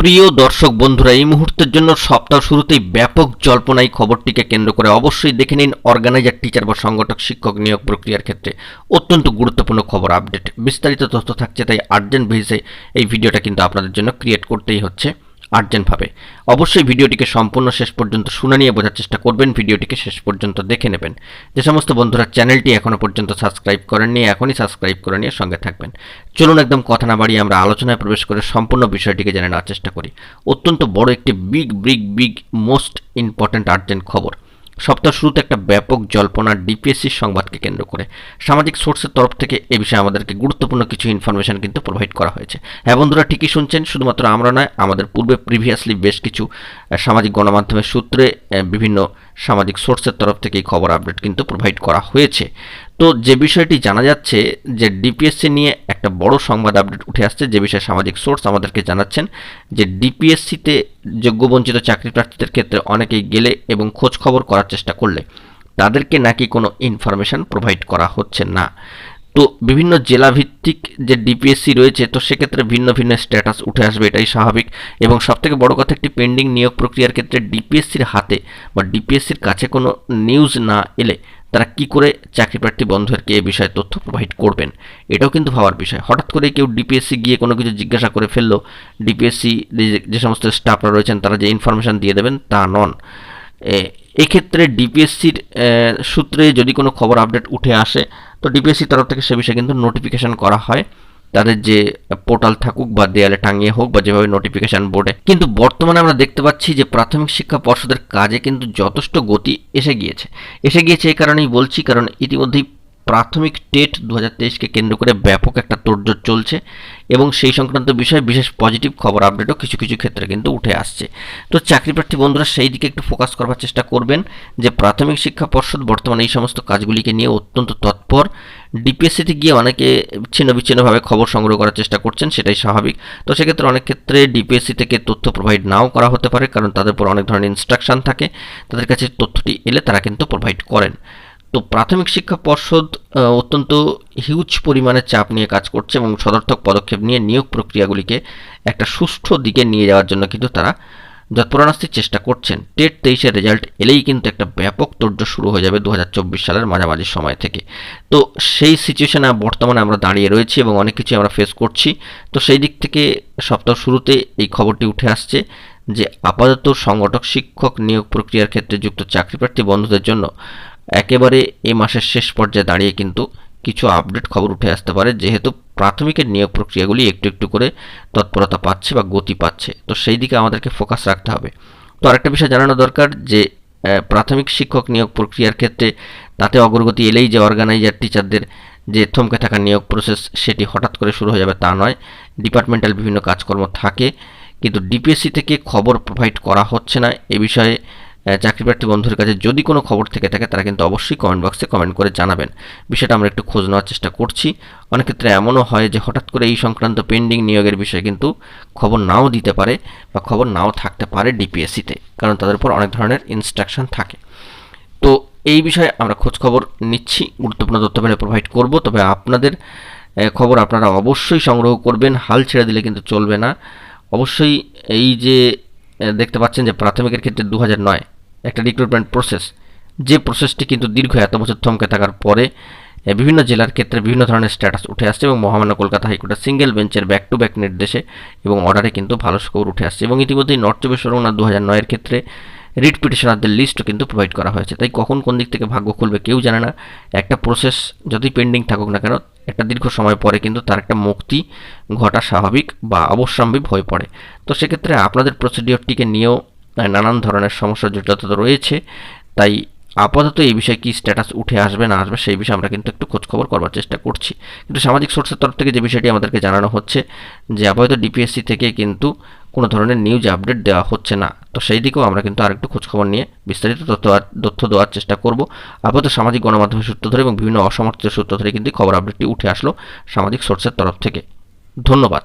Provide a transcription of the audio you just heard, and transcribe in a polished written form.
প্রিয় দর্শক বন্ধুরা, এই মুহূর্তের জন্য সপ্তাহ শুরুতেই ব্যাপক জল্পনায় খবরটিকে কেন্দ্র করে অবশ্যই দেখে নিন অর্গানাইজার, টিচার বা সংগঠক শিক্ষক নিয়োগ প্রক্রিয়ার ক্ষেত্রে অত্যন্ত গুরুত্বপূর্ণ খবর আপডেট। বিস্তারিত তথ্য থাকছে, তাই আর্জেন্ট বেসিসে এই ভিডিওটা কিন্তু আপনাদের জন্য ক্রিয়েট করতেই হচ্ছে আর্জেন্টভাবে। অবশ্যই ভিডিওটিকে সম্পূর্ণ শেষ পর্যন্ত শুনে নিয়ে বোঝার চেষ্টা করবেন, ভিডিওটিকে শেষ পর্যন্ত দেখে নেবেন। যে সমস্ত বন্ধুরা চ্যানেলটি এখনও পর্যন্ত সাবস্ক্রাইব করেননি, এখনই সাবস্ক্রাইব করে নিয়ে সঙ্গে থাকবেন। চলুন একদম কথা না বাড়িয়ে আমরা আলোচনায় প্রবেশ করে সম্পূর্ণ বিষয়টিকে জেনে নেওয়ার চেষ্টা করি। অত্যন্ত বড় একটি বিগ মোস্ট ইম্পর্ট্যান্ট আর্জেন্ট খবর। সপ্তাহ শুরুতে একটা ব্যাপক জল্পনা ডিপিএসসির সংবাদকে কেন্দ্র করে সামাজিক সোর্সের তরফ থেকে এ বিষয়ে আমাদেরকে গুরুত্বপূর্ণ কিছু ইনফরমেশন কিন্তু প্রোভাইড করা হয়েছে। হ্যাঁ বন্ধুরা, ঠিকই শুনছেন, শুধুমাত্র আমরা নয়, আমাদের পূর্বে প্রিভিয়াসলি বেশ কিছু সামাজিক গণমাধ্যমের সূত্রে বিভিন্ন সামাজিক সোর্সের তরফ থেকে এই খবর আপডেট কিন্তু প্রোভাইড করা হয়েছে। তো যে বিষয়টি জানা যাচ্ছে যে ডিপিএসসি নিয়ে একটা বড় সংবাদ আপডেট উঠে আসছে, যে বিষয়ে সামাজিক সোর্স আমাদেরকে জানাচ্ছেন যে ডিপিএসসিতে যোগ্যবঞ্চিত চাকরি প্রার্থীদের ক্ষেত্রে অনেকেই গেলে এবং খোঁজ খবর করার চেষ্টা করলে তাদেরকে নাকি কোনো ইনফরমেশন প্রোভাইড করা হচ্ছে না। তো বিভিন্ন জেলাভিত্তিক যে ডিপিএসসি রয়েছে, তো সেক্ষেত্রে ভিন্ন ভিন্ন স্ট্যাটাস উঠে আসবে, এটাই স্বাভাবিক। এবং সবথেকে বড় কথা, একটি পেন্ডিং নিয়োগ প্রক্রিয়ার ক্ষেত্রে ডিপিএসসির হাতে বা ডিপিএসসির কাছে কোনো নিউজ না এলে তারা কি করে চাকরি প্রার্থী বন্ধুদেরকে এ বিষয়ে তথ্য প্রোভাইড করবেন, এটাও কিন্তু ভাবার বিষয়। হঠাৎ করে কেউ ডিপিএসসি গিয়ে কোনো কিছু জিজ্ঞাসা করে ফেললো, ডিপিএসসি যে সমস্ত স্টাফরা রয়েছেন তারা যে ইনফরমেশান দিয়ে দেবেন তা নন। এক্ষেত্রে ডিপিএসসির সূত্রে যদি কোনো খবর আপডেট উঠে আসে, তো ডিপিএসসির তরফ থেকে সে বিষয়ে কিন্তু নোটিফিকেশান করা হয়, তাদের যে পোর্টাল থাকুক বা দেয়ালে টাঙিয়ে হোক বা যেভাবে নোটিফিকেশান বোর্ডে। কিন্তু বর্তমানে আমরা দেখতে পাচ্ছি যে প্রাথমিক শিক্ষা পর্ষদের কাজে কিন্তু যথেষ্ট গতি এসে গিয়েছে এই কারণেই বলছি, কারণ ইতিমধ্যেই প্রাথমিক টেট 2023কে কেন্দ্র করে ব্যাপক একটা তোড়জোড় চলছে এবং সেই সংক্রান্ত বিষয়ে বিশেষ পজিটিভ খবর আপডেটও কিছু কিছু ক্ষেত্রে কিন্তু উঠে আসছে। তো চাকরি প্রার্থী বন্ধুরা সেই দিকে একটু ফোকাস করবার চেষ্টা করবেন যে প্রাথমিক শিক্ষা পর্ষদ বর্তমানে এই সমস্ত কাজগুলিকে নিয়ে অত্যন্ত তৎপর। ডিপিএসসিতে গিয়ে অনেকে ছিন্ন বিচ্ছিন্নভাবে খবর সংগ্রহ করার চেষ্টা করছেন, সেটাই স্বাভাবিক। তো সেক্ষেত্রে অনেক ক্ষেত্রে ডিপিএসসি থেকে তথ্য প্রোভাইড নাও করা হতে পারে, কারণ তাদের উপর অনেক ধরনের ইনস্ট্রাকশন থাকে, তাদের কাছে তথ্যটি এলে তারা কিন্তু প্রোভাইড করেন। তো প্রাথমিক শিক্ষা পর্ষদ অত্যন্ত হিউজ পরিমাণে চাপ নিয়ে কাজ করছে এবং সদর্থক পদক্ষেপ নিয়ে নিয়োগ প্রক্রিয়াগুলিকে একটা সুষ্ঠু দিকে নিয়ে যাওয়ার জন্য কিন্তু তারা যৎপরোনাস্তি চেষ্টা করছেন। টেট 23-এর রেজাল্ট এলেই কিন্তু একটা ব্যাপক তোড়জোড় শুরু হয়ে যাবে 2024 সালের মাঝামাঝি সময় থেকে। তো সেই সিচুয়েশনে বর্তমানে আমরা দাঁড়িয়ে রয়েছি এবং অনেক কিছু আমরা ফেস করছি। তো সেই দিক থেকে সপ্তাহ শুরুতে এই খবরটি উঠে আসছে যে আপাতত সংগঠক শিক্ষক নিয়োগ প্রক্রিয়ার ক্ষেত্রে যুক্ত চাকরিপ্রার্থী বন্ধুদের জন্য একেবারে এই মাসের শেষ পর্যায়ে দাঁড়িয়ে কিন্তু কিছু আপডেট খবর উঠে আসতে পারে, যেহেতু প্রাথমিকের নিয়োগ প্রক্রিয়াগুলি একটু একটু করে তৎপরতা পাচ্ছে বা গতি পাচ্ছে। তো সেই দিকে আমাদেরকে ফোকাস রাখতে হবে। তো আরেকটা বিষয় জানানো দরকার যে প্রাথমিক শিক্ষক নিয়োগ প্রক্রিয়ার ক্ষেত্রে তাতে অগ্রগতি এলেই যে অর্গানাইজার টিচারদের যে থমকে থাকা নিয়োগ প্রসেস সেটি হঠাৎ করে শুরু হয়ে যাবে তা নয়। ডিপার্টমেন্টাল বিভিন্ন কাজকর্ম থাকে, কিন্তু ডিপিএসসি থেকে খবর প্রোভাইড করা হচ্ছে না। এ বিষয়ে চাকরিপ্রার্থী বন্ধুদের কাছে যদি কোনো খবর থেকে থাকে তারা কিন্তু অবশ্যই কমেন্ট বক্সে কমেন্ট করে জানাবেন। বিষয়টা আমরা একটু খোঁজ নেওয়ার চেষ্টা করছি। অনেক ক্ষেত্রে এমনও হয় যে হঠাৎ করে এই সংক্রান্ত পেন্ডিং নিয়োগের বিষয়ে কিন্তু খবর নাও দিতে পারে বা খবর নাও থাকতে পারে ডিপিএসসিতে, কারণ তাদের উপর অনেক ধরনের ইনস্ট্রাকশন থাকে। তো এই বিষয়ে আমরা খোঁজ খবর নিচ্ছি, গুরুত্বপূর্ণ তথ্য পেলে প্রোভাইড করব। তবে আপনাদের খবর আপনারা অবশ্যই সংগ্রহ করবেন, হাল ছেড়ে দিলে কিন্তু চলবে না। অবশ্যই এই যে দেখতে পাচ্ছেন যে প্রাথমিকের ক্ষেত্রে 2009 একটা রিক্রুটমেন্ট প্রসেস, যে প্রসেসটি কিন্তু দীর্ঘ এত বছর থমকে থাকার পরে বিভিন্ন জেলার ক্ষেত্রে বিভিন্ন ধরনের স্ট্যাটাস উঠে আসছে এবং মহামান্য কলকাতা হাইকোর্টের সিঙ্গেল বেঞ্চের ব্যাক টু ব্যাক নির্দেশে এবং অর্ডারে কিন্তু ভালো স্কোর উঠে আসছে। এবং ইতিমধ্যেই নর্থ চব্বিশ পরগনা 2009-এর ক্ষেত্রে রিট পিটিশনারদের লিস্টও কিন্তু প্রোভাইড করা হয়েছে। তাই কখন কোন দিক থেকে ভাগ্য খুলবে কেউ জানে না। একটা প্রসেস যতই পেন্ডিং থাকুক না কেন, একটা দীর্ঘ সময় পরে কিন্তু তার একটা মুক্তি ঘটা স্বাভাবিক বা অবশ্যম্ভাবী হয়ে পড়ে। তো সেক্ষেত্রে আপনাদের প্রসিডিওরটিকে নিয়েও নানান ধরনের সমস্যা জটিলতা রয়েছে। তাই আপাতত এই বিষয়ে কী স্ট্যাটাস উঠে আসবে না আসবে সেই বিষয়ে আমরা কিন্তু একটু খোঁজখবর করবার চেষ্টা করছি। কিন্তু সামাজিক সোর্সের তরফ থেকে যে বিষয়টি আমাদেরকে জানানো হচ্ছে যে আপাতত ডিপিএসসি থেকে কিন্তু কোনো ধরনের নিউজ আপডেট দেওয়া হচ্ছে না। তো সেই দিকেও আমরা কিন্তু আরেকটু খোঁজখবর নিয়ে বিস্তারিত তথ্য দেওয়ার চেষ্টা করব। আপাতত সামাজিক গণমাধ্যমের সূত্র ধরে এবং বিভিন্ন অসমর্থিত সূত্র ধরে কিন্তু খবর আপডেটটি উঠে আসলো সামাজিক সোর্সের তরফ থেকে। ধন্যবাদ।